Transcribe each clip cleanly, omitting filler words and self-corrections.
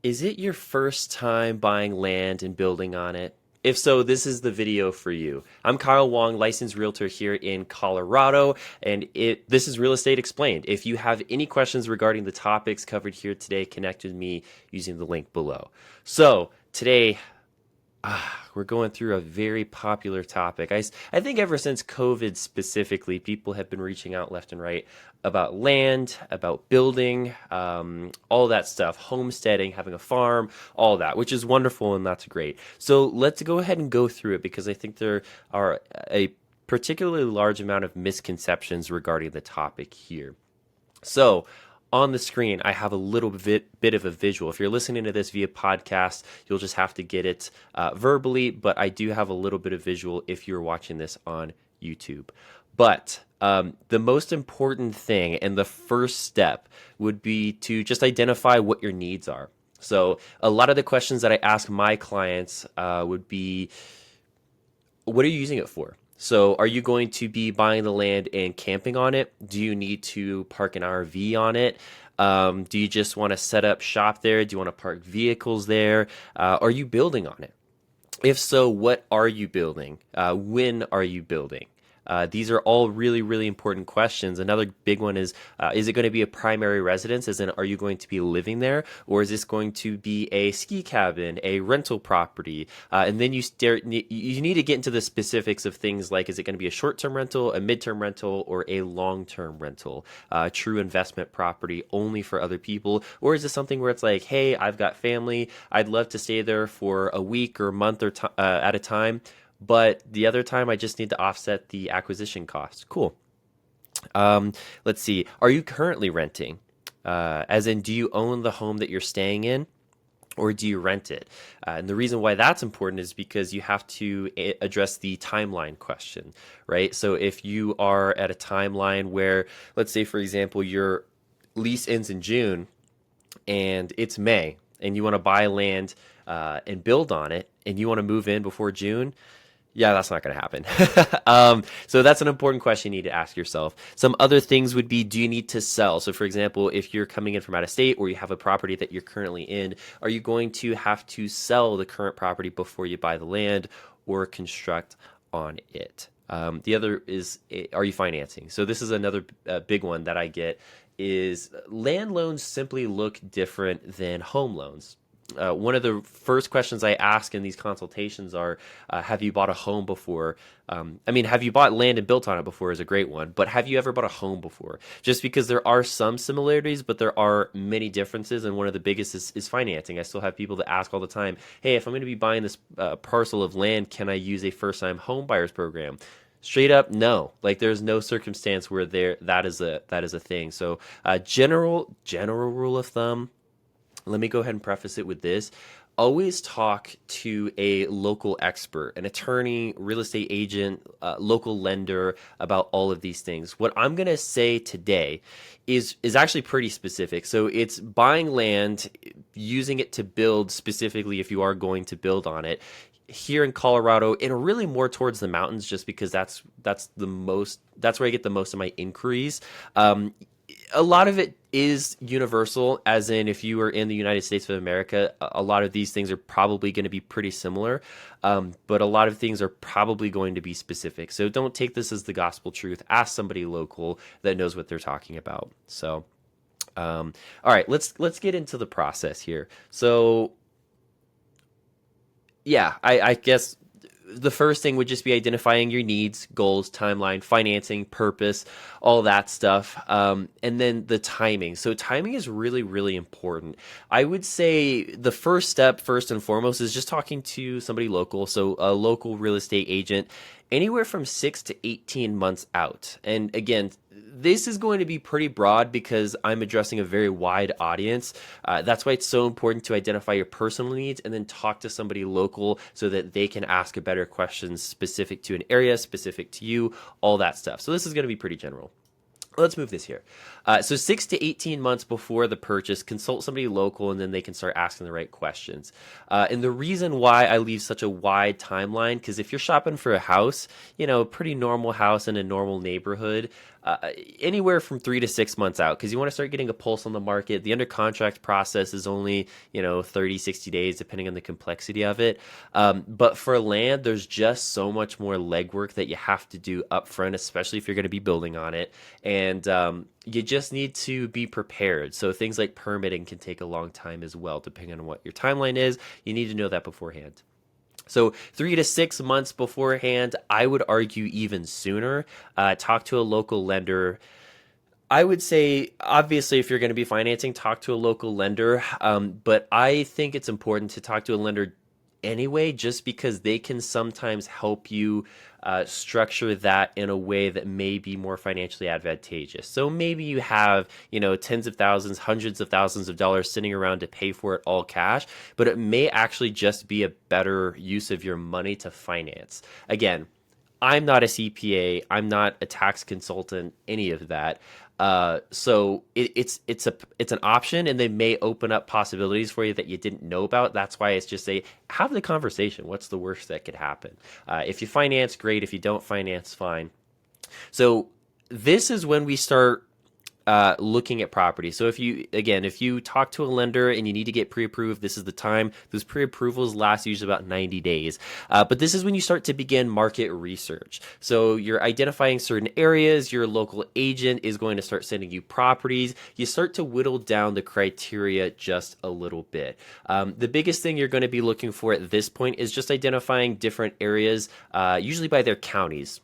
Is it your first time buying land and building on it? If so, this is the video for you. I'm Kyle Wong, licensed realtor here in Colorado, and this is Real Estate Explained. If you have any questions regarding the topics covered here today, connect with me using the link below. So, today we're going through a very popular topic. I think ever since COVID specifically, people have been reaching out left and right about land, about building, all that stuff, homesteading, having a farm, all that, which is wonderful and that's great. So let's go ahead and go through it because I think there are a particularly large amount of misconceptions regarding the topic here. So, on the screen, I have a little bit of a visual. If you're listening to this via podcast, you'll just have to get it verbally, but I do have a little bit of visual if you're watching this on YouTube. But the most important thing and the first step would be to just identify what your needs are. So, a lot of the questions that I ask my clients would be, what are you using it for? So, are you going to be buying the land and camping on it? Do you need to park an RV on it? Do you just want to set up shop there? Do you want to park vehicles there? Are you building on it? If so, what are you building? When are you building? These are all really, really important questions. Another big one is it going to be a primary residence? As in, are you going to be living there? Or is this going to be a ski cabin, a rental property? And then you need to get into the specifics of things like, is it going to be a short-term rental, a mid-term rental, or a long-term rental? True investment property only for other people? Or is this something where it's like, hey, I've got family. I'd love to stay there for a week or a month or at a time. But the other time, I just need to offset the acquisition cost. Cool. Let's see. Are you currently renting? As in, do you own the home that you're staying in? Or do you rent it? And the reason why that's important is because you have to address the timeline question, right? So if you are at a timeline where, let's say, for example, your lease ends in June and it's May, and you want to buy land and build on it, and you want to move in before June, yeah, that's not going to happen. So that's an important question you need to ask yourself. Some other things would be, do you need to sell? So for example, if you're coming in from out of state or you have a property that you're currently in, are you going to have to sell the current property before you buy the land or construct on it? The other is, are you financing? So this is another big one that I get is land loans simply look different than home loans. One of the first questions I ask in these consultations are, have you bought a home before? Have you bought land and built on it before is a great one, but have you ever bought a home before? Just because there are some similarities, but there are many differences, and one of the biggest is financing. I still have people that ask all the time, hey, if I'm going to be buying this parcel of land, can I use a first-time home buyers program? Straight up, no. Like there's no circumstance where that is a thing. So, general rule of thumb. Let me go ahead and preface it with this. Always talk to a local expert, an attorney, real estate agent, local lender about all of these things. What I'm going to say today is actually pretty specific. So it's buying land, using it to build specifically if you are going to build on it here in Colorado, and really more towards the mountains, just because that's where I get the most of my inquiries. A lot of it is universal, as in if you are in the United States of America, a lot of these things are probably going to be pretty similar, but a lot of things are probably going to be specific. So don't take this as the gospel truth. Ask somebody local that knows what they're talking about. So, all right, let's get into the process here. So, yeah, I guess the first thing would just be identifying your needs, goals, timeline, financing, purpose, all that stuff. And then the timing. So timing is really, really important. I would say the first step, first and foremost, is just talking to somebody local. So a local real estate agent, anywhere from 6 to 18 months out. And again, this is going to be pretty broad because I'm addressing a very wide audience. That's why it's so important to identify your personal needs and then talk to somebody local so that they can ask a better questions specific to an area, specific to you, all that stuff. So this is going to be pretty general. Let's move this here. So 6 to 18 months before the purchase, consult somebody local, and then they can start asking the right questions. And the reason why I leave such a wide timeline, because if you're shopping for a house, pretty normal house in a normal neighborhood, anywhere from 3 to 6 months out, because you want to start getting a pulse on the market. The under contract process is only, 30, 60 days, depending on the complexity of it. But for land, there's just so much more legwork that you have to do upfront, especially if you're going to be building on it. And you just need to be prepared. So things like permitting can take a long time as well, depending on what your timeline is. You need to know that beforehand. So 3 to 6 months beforehand, I would argue even sooner. Talk to a local lender. I would say, obviously, if you're going to be financing, talk to a local lender. But I think it's important to talk to a lender anyway, just because they can sometimes help you structure that in a way that may be more financially advantageous. So maybe you have, tens of thousands, hundreds of thousands of dollars sitting around to pay for it all cash, but it may actually just be a better use of your money to finance. Again, I'm not a CPA, I'm not a tax consultant, any of that. So it's an option, and they may open up possibilities for you that you didn't know about. That's why it's just have the conversation. What's the worst that could happen? If you finance, great. If you don't finance, fine. So this is when we start looking at property. So if you talk to a lender and you need to get pre-approved, this is the time. Those pre-approvals last usually about 90 days. But this is when you start to begin market research. So you're identifying certain areas. Your local agent is going to start sending you properties. You start to whittle down the criteria just a little bit. The biggest thing you're going to be looking for at this point is just identifying different areas, usually by their counties.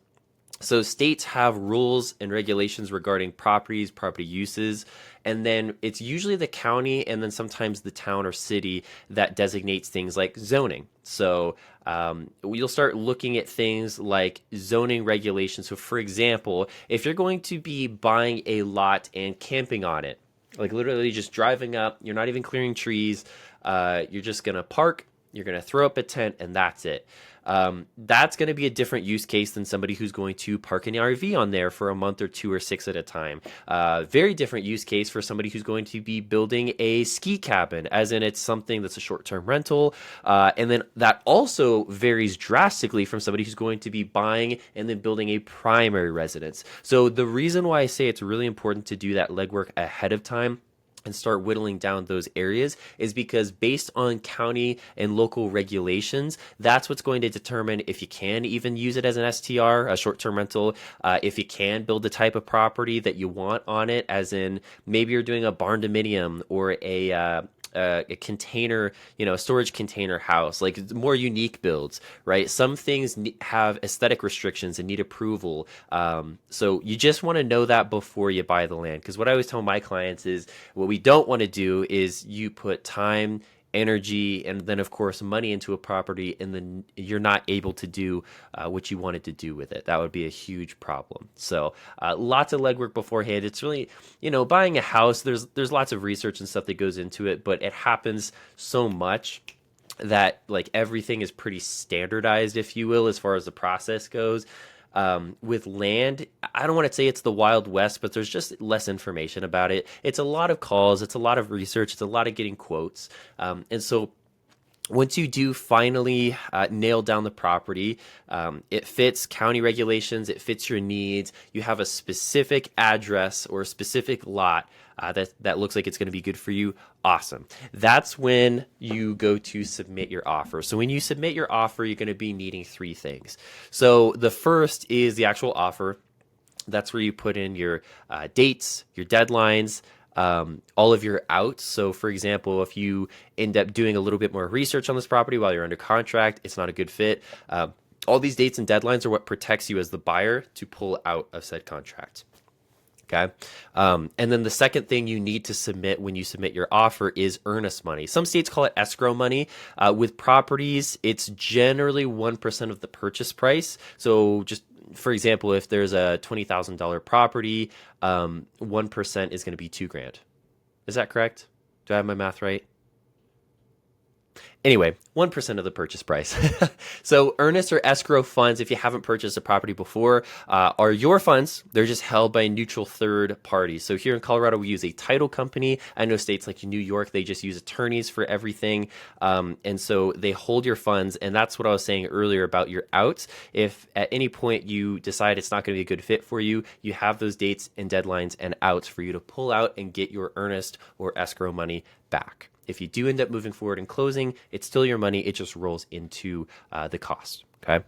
So states have rules and regulations regarding properties, property uses, and then it's usually the county and then sometimes the town or city that designates things like zoning. So you'll start looking at things like zoning regulations. So for example, if you're going to be buying a lot and camping on it, like literally just driving up, you're not even clearing trees, you're just going to park, you're going to throw up a tent, and that's it. That's going to be a different use case than somebody who's going to park an RV on there for a month or 2 or 6 at a time. Very different use case for somebody who's going to be building a ski cabin, as in it's something that's a short-term rental. And then that also varies drastically from somebody who's going to be buying and then building a primary residence. So the reason why I say it's really important to do that legwork ahead of time and start whittling down those areas is because based on county and local regulations, that's what's going to determine if you can even use it as an STR, a short-term rental, if you can build the type of property that you want on it, as in maybe you're doing a barn dominium or a container, a storage container house, like more unique builds, right? Some things have aesthetic restrictions and need approval. So you just want to know that before you buy the land. Because what I always tell my clients is what we don't want to do is you put time, energy, and then of course money into a property, and then you're not able to do what you wanted to do with it. That would be a huge problem. So lots of legwork beforehand. It's really, buying a house, there's lots of research and stuff that goes into it, but it happens so much that like everything is pretty standardized, if you will, as far as the process goes. With land, I don't want to say it's the Wild West, but there's just less information about it. It's a lot of calls, it's a lot of research, it's a lot of getting quotes. And so once you do finally nail down the property, it fits county regulations, it fits your needs, you have a specific address or a specific lot that looks like it's going to be good for you, awesome. That's when you go to submit your offer. So when you submit your offer, you're going to be needing 3 things. So the first is the actual offer. That's where you put in your dates, your deadlines, all of your outs. So for example, if you end up doing a little bit more research on this property while you're under contract, it's not a good fit. All these dates and deadlines are what protects you as the buyer to pull out of said contract. Okay. And then the second thing you need to submit when you submit your offer is earnest money. Some states call it escrow money. With properties, it's generally 1% of the purchase price. So just for example, if there's a $20,000 property, 1% is going to be $2,000. Is that correct? Do I have my math right? Anyway, 1% of the purchase price. So earnest or escrow funds, if you haven't purchased a property before, are your funds. They're just held by a neutral third party. So here in Colorado, we use a title company. I know states like New York, they just use attorneys for everything. And so they hold your funds. And that's what I was saying earlier about your outs. If at any point you decide it's not going to be a good fit for you, you have those dates and deadlines and outs for you to pull out and get your earnest or escrow money back. If you do end up moving forward and closing, it's still your money. It just rolls into the cost. Okay.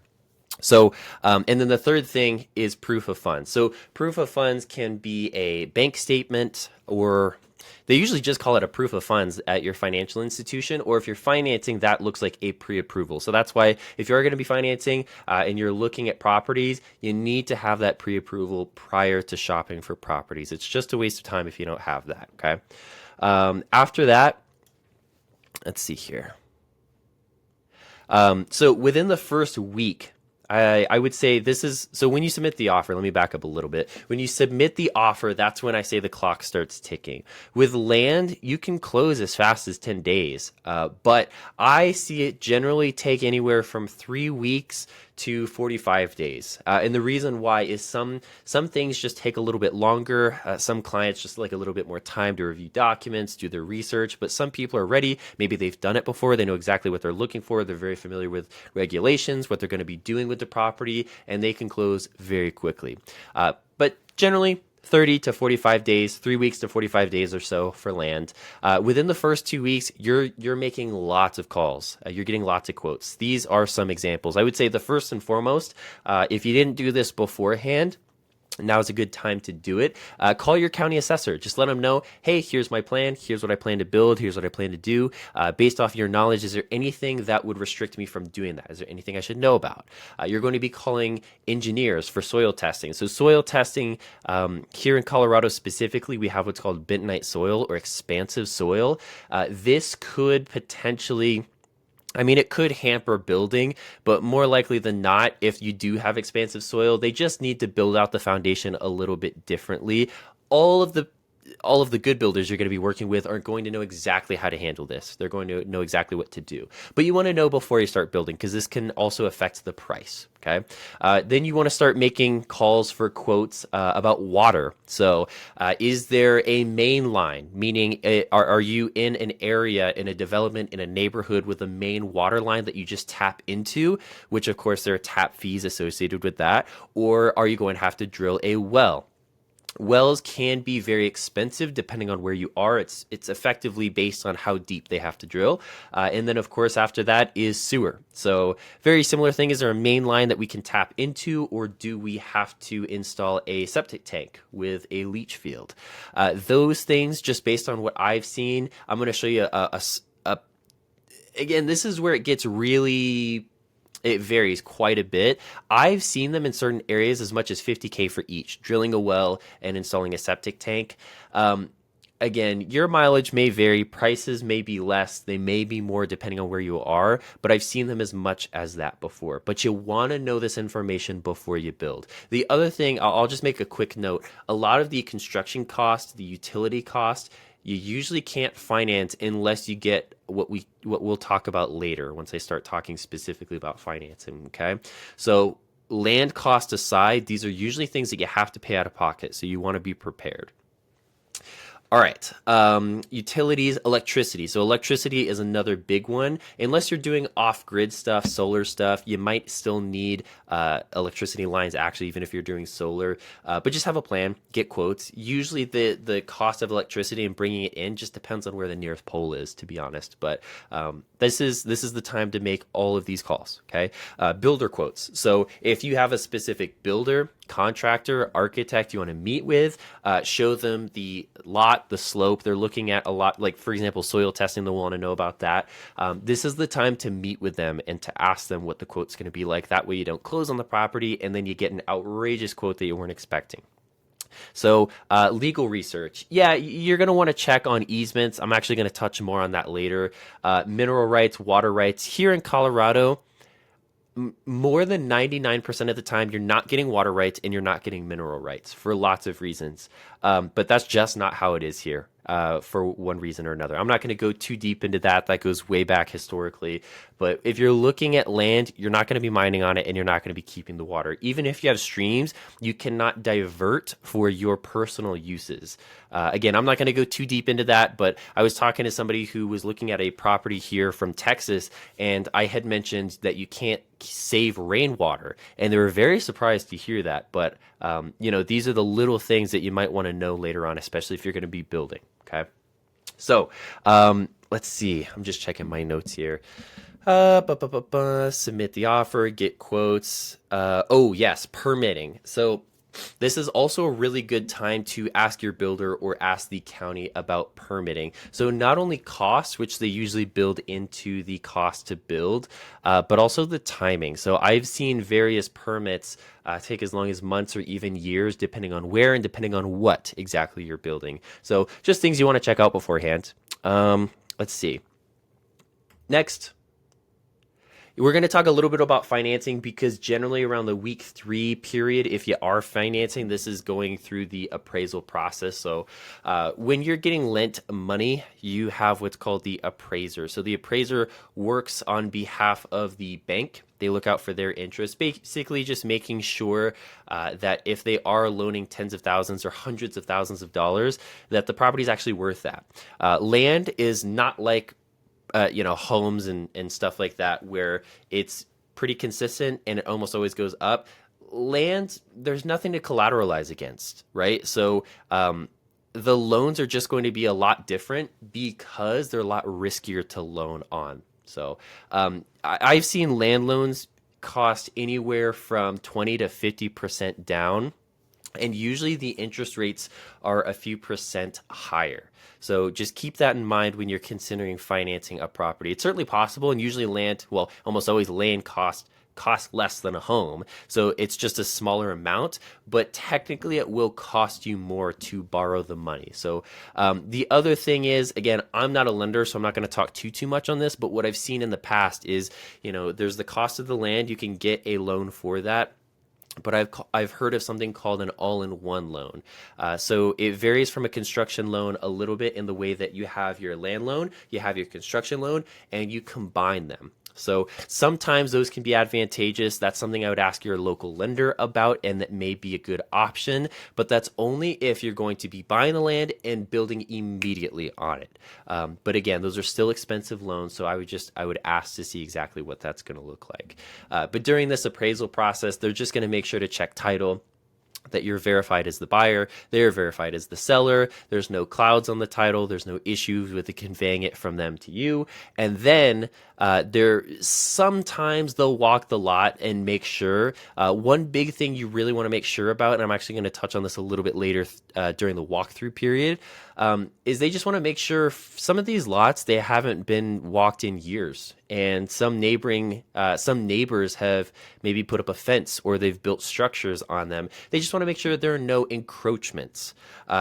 So, and then the third thing is proof of funds. So proof of funds can be a bank statement, or they usually just call it a proof of funds at your financial institution, or if you're financing, that looks like a pre-approval. So that's why if you're going to be financing and you're looking at properties, you need to have that pre-approval prior to shopping for properties. It's just a waste of time if you don't have that. Okay. After that, let's see here. So within the first week, I would say this is, so when you submit the offer, let me back up a little bit. When you submit the offer, that's when I say the clock starts ticking. With land, you can close as fast as 10 days, but I see it generally take anywhere from 3 weeks to 45 days. And the reason why is some things just take a little bit longer. Some clients just like a little bit more time to review documents, do their research, but some people are ready. Maybe they've done it before. They know exactly what they're looking for. They're very familiar with regulations, what they're going to be doing with the property, and they can close very quickly. But generally, 30 to 45 days, 3 weeks to 45 days or so for land. Within the first 2 weeks, you're making lots of calls. You're getting lots of quotes. These are some examples. I would say the first and foremost, if you didn't do this beforehand, now is a good time to do it. Call your county assessor. Just let them know, hey, here's my plan. Here's what I plan to build. Here's what I plan to do. Based off your knowledge, is there anything that would restrict me from doing that? Is there anything I should know about? You're going to be calling engineers for soil testing. So soil testing, here in Colorado specifically, we have what's called bentonite soil or expansive soil. This could potentially... it could hamper building, but more likely than not, if you do have expansive soil, they just need to build out the foundation a little bit differently. All of the good builders you're going to be working with are going to know exactly how to handle this. They're going to know exactly what to do. But you want to know before you start building, because this can also affect the price. Okay. Then you want to start making calls for quotes about water. So is there a main line? Meaning, are you in an area, in a development, in a neighborhood with a main water line that you just tap into, which of course there are tap fees associated with that? Or are you going to have to drill a well? Wells can be very expensive depending on where you are. It's effectively based on how deep they have to drill. And then, of course, after that is sewer. So very similar thing. Is there a main line that we can tap into, or do we have to install a septic tank with a leach field? Those things, just based on what I've seen, I'm going to show you again, this is where it gets really... It varies quite a bit. I've seen them in certain areas as much as $50K for each, drilling a well and installing a septic tank. Again, your mileage may vary. Prices may be less. They may be more depending on where you are, but I've seen them as much as that before. But you want to know this information before you build. The other thing, I'll just make a quick note. A lot of the construction cost, the utility cost, you usually can't finance unless you get what we'll talk about later once I start talking specifically about financing. Okay. So land cost aside, these are usually things that you have to pay out of pocket. So you want to be prepared. All right. Utilities, electricity. So electricity is another big one. Unless you're doing off-grid stuff, solar stuff, you might still need electricity lines, actually, even if you're doing solar. But just have a plan, get quotes. Usually the cost of electricity and bringing it in just depends on where the nearest pole is, to be honest. But this is the time to make all of these calls, okay? Builder quotes. So if you have a specific builder, contractor, architect you want to meet with, show them the lot, the slope. They're looking at a lot, like for example, soil testing, they'll want to know about that. This is the time to meet with them and to ask them what the quote's going to be like. That way you don't close on the property and then you get an outrageous quote that you weren't expecting. So legal research. Yeah, you're going to want to check on easements. I'm actually going to touch more on that later. Mineral rights, water rights. Here in Colorado, more than 99% of the time, you're not getting water rights and you're not getting mineral rights for lots of reasons. But that's just not how it is here. for one reason or another. I'm not going to go too deep into that. That goes way back historically. But if you're looking at land, you're not going to be mining on it and you're not going to be keeping the water. Even if you have streams, you cannot divert for your personal uses. Again, I'm not going to go too deep into that, but I was talking to somebody who was looking at a property here from Texas, and I had mentioned that you can't save rainwater, and they were very surprised to hear that. But these are the little things that you might want to know later on, especially if you're going to be building. Okay, so let's see. I'm just checking my notes here. Submit the offer, get quotes. Oh yes, permitting. So this is also a really good time to ask your builder or ask the county about permitting. So not only costs, which they usually build into the cost to build, but also the timing. So I've seen various permits take as long as months or even years, depending on where and depending on what exactly you're building. So just things you want to check out beforehand. Let's see. Next, we're going to talk a little bit about financing, because generally around the week 3 period, if you are financing, this is going through the appraisal process. So when you're getting lent money, you have what's called the appraiser. So the appraiser works on behalf of the bank. They look out for their interest, basically just making sure that if they are loaning tens of thousands or hundreds of thousands of dollars, that the property is actually worth that. Land is not like homes and stuff like that, where it's pretty consistent and it almost always goes up. Land, there's nothing to collateralize against, right? So the loans are just going to be a lot different because they're a lot riskier to loan on. So I've seen land loans cost anywhere from 20 to 50% down. And usually the interest rates are a few percent higher. So just keep that in mind when you're considering financing a property. It's certainly possible, and usually land, well, almost always land costs less than a home. So it's just a smaller amount, but technically it will cost you more to borrow the money. So the other thing is, again, I'm not a lender, so I'm not going to talk too much on this, but what I've seen in the past is, there's the cost of the land. You can get a loan for that. But I've heard of something called an all-in-one loan. So it varies from a construction loan a little bit in the way that you have your land loan, you have your construction loan, and you combine them. So sometimes those can be advantageous. That's something I would ask your local lender about, and that may be a good option, but that's only if you're going to be buying the land and building immediately on it. But again, those are still expensive loans, so I would ask to see exactly what that's going to look like. But during this appraisal process, they're just going to make sure to check title, that you're verified as the buyer, they're verified as the seller, there's no clouds on the title, there's no issues with conveying it from them to you. And then sometimes they'll walk the lot and make sure. One big thing you really want to make sure about, and I'm actually going to touch on this a little bit later during the walkthrough period, is they just want to make sure some of these lots, they haven't been walked in years. And some neighbors have maybe put up a fence, or they've built structures on them. They just want to make sure that there are no encroachments.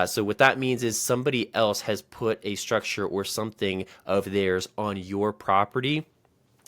So what that means is somebody else has put a structure or something of theirs on your property.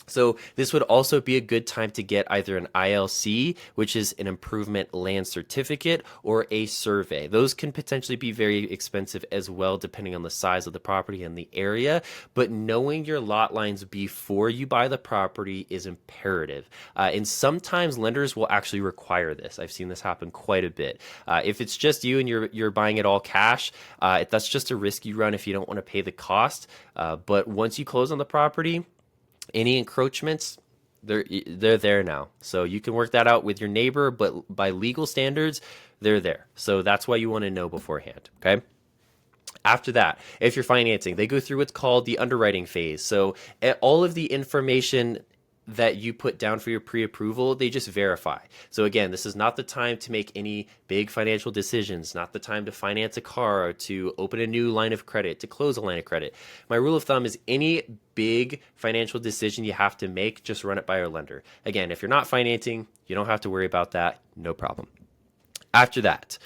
So this would also be a good time to get either an ILC, which is an improvement land certificate, or a survey. Those can potentially be very expensive as well, depending on the size of the property and the area. But knowing your lot lines before you buy the property is imperative. And sometimes lenders will actually require this. I've seen this happen quite a bit. If it's just you and you're buying it all cash, that's just a risk you run if you don't want to pay the cost. But once you close on the property, any encroachments, they're there now. So you can work that out with your neighbor, but by legal standards, they're there. So that's why you want to know beforehand, okay? After that, if you're financing, they go through what's called the underwriting phase. So all of the information that you put down for your pre-approval, they just verify. So again, this is not the time to make any big financial decisions, not the time to finance a car, or to open a new line of credit, to close a line of credit. My rule of thumb is any big financial decision you have to make, just run it by your lender. Again, if you're not financing, you don't have to worry about that. No problem. After that,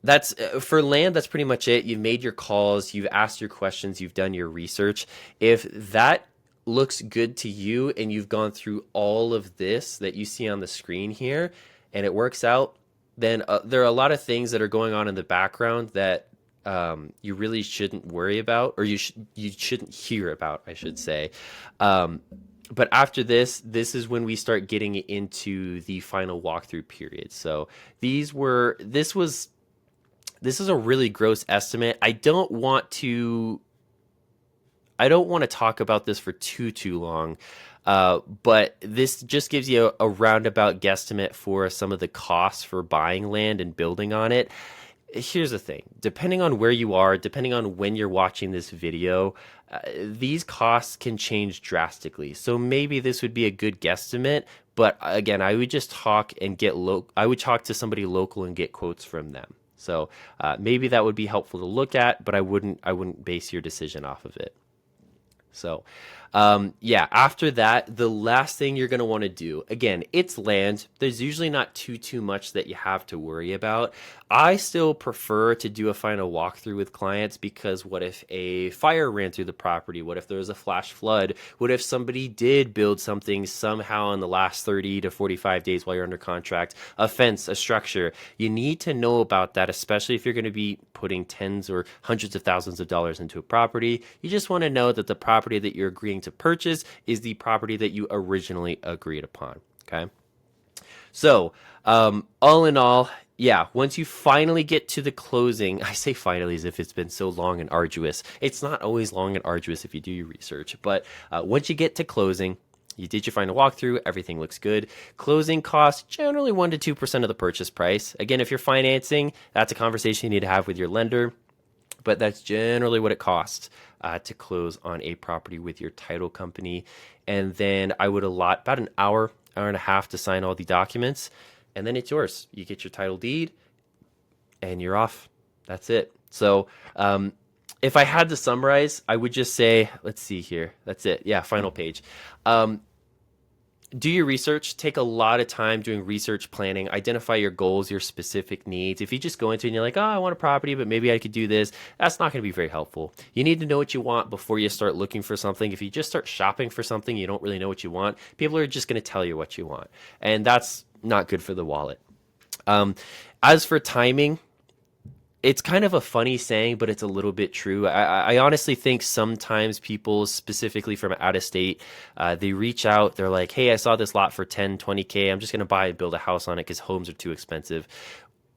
that's for land. That's pretty much it. You've made your calls, you've asked your questions, you've done your research. If that looks good to you and you've gone through all of this that you see on the screen here and it works out, then there are a lot of things that are going on in the background that you really shouldn't worry about, or you shouldn't hear about, I should say. Um, but after this is when we start getting into the final walkthrough period. So these were this is a really gross estimate. I don't want to talk about this for too long, but this just gives you a roundabout guesstimate for some of the costs for buying land and building on it. Here's the thing, depending on where you are, depending on when you're watching this video, these costs can change drastically. So maybe this would be a good guesstimate, but again, I would just talk and I would talk to somebody local and get quotes from them. So maybe that would be helpful to look at, but I wouldn't base your decision off of it. So, yeah, after that, the last thing you're going to want to do, again, it's land. There's usually not too much that you have to worry about. I still prefer to do a final walkthrough with clients because what if a fire ran through the property? What if there was a flash flood? What if somebody did build something somehow in the last 30 to 45 days while you're under contract? A fence, a structure. You need to know about that, especially if you're going to be putting tens or hundreds of thousands of dollars into a property. You just want to know that the property that you're agreeing to purchase is the property that you originally agreed upon. Okay. So, all in all, yeah, once you finally get to the closing, I say finally as if it's been so long and arduous. It's not always long and arduous if you do your research, but once you get to closing, you did your final walkthrough, everything looks good. Closing costs generally 1% to 2% of the purchase price. Again, if you're financing, that's a conversation you need to have with your lender, but that's generally what it costs to close on a property with your title company. And then I would allot about an hour and a half to sign all the documents, and then it's yours. You get your title deed, and you're off. That's it. So if I had to summarize, I would just say, let's see here. That's it. Yeah, final page. Do your research. Take a lot of time doing research planning. Identify your goals, your specific needs. If you just go into it and you're like, oh, I want a property, but maybe I could do this, that's not going to be very helpful. You need to know what you want before you start looking for something. If you just start shopping for something, you don't really know what you want, people are just going to tell you what you want. And that's not good for the wallet. As for timing, it's kind of a funny saying, but it's a little bit true. I honestly think sometimes people, specifically from out of state, they reach out. They're like, hey, I saw this lot for 10, 20K. I'm just going to buy and build a house on it because homes are too expensive.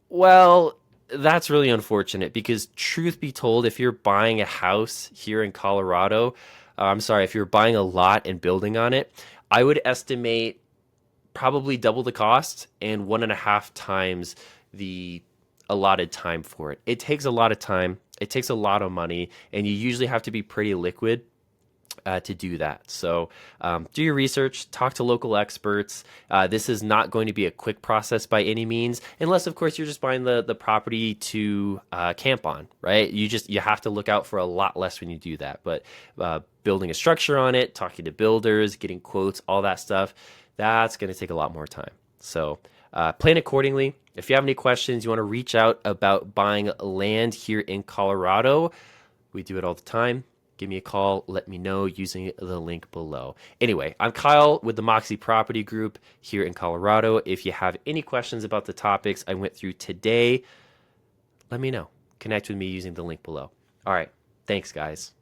Well, that's really unfortunate because truth be told, if you're buying a house here in Colorado, if you're buying a lot and building on it, I would estimate probably double the cost and 1.5 times the allotted time for it. It takes a lot of time. It takes a lot of money, and you usually have to be pretty liquid to do that. So do your research, talk to local experts. This is not going to be a quick process by any means, unless of course you're just buying the property to camp on, right? You have to look out for a lot less when you do that. But building a structure on it, talking to builders, getting quotes, all that stuff, that's going to take a lot more time. So plan accordingly. If you have any questions, you want to reach out about buying land here in Colorado, we do it all the time. Give me a call. Let me know using the link below. Anyway, I'm Kyle with the Moxie Property Group here in Colorado. If you have any questions about the topics I went through today, let me know. Connect with me using the link below. All right. Thanks, guys.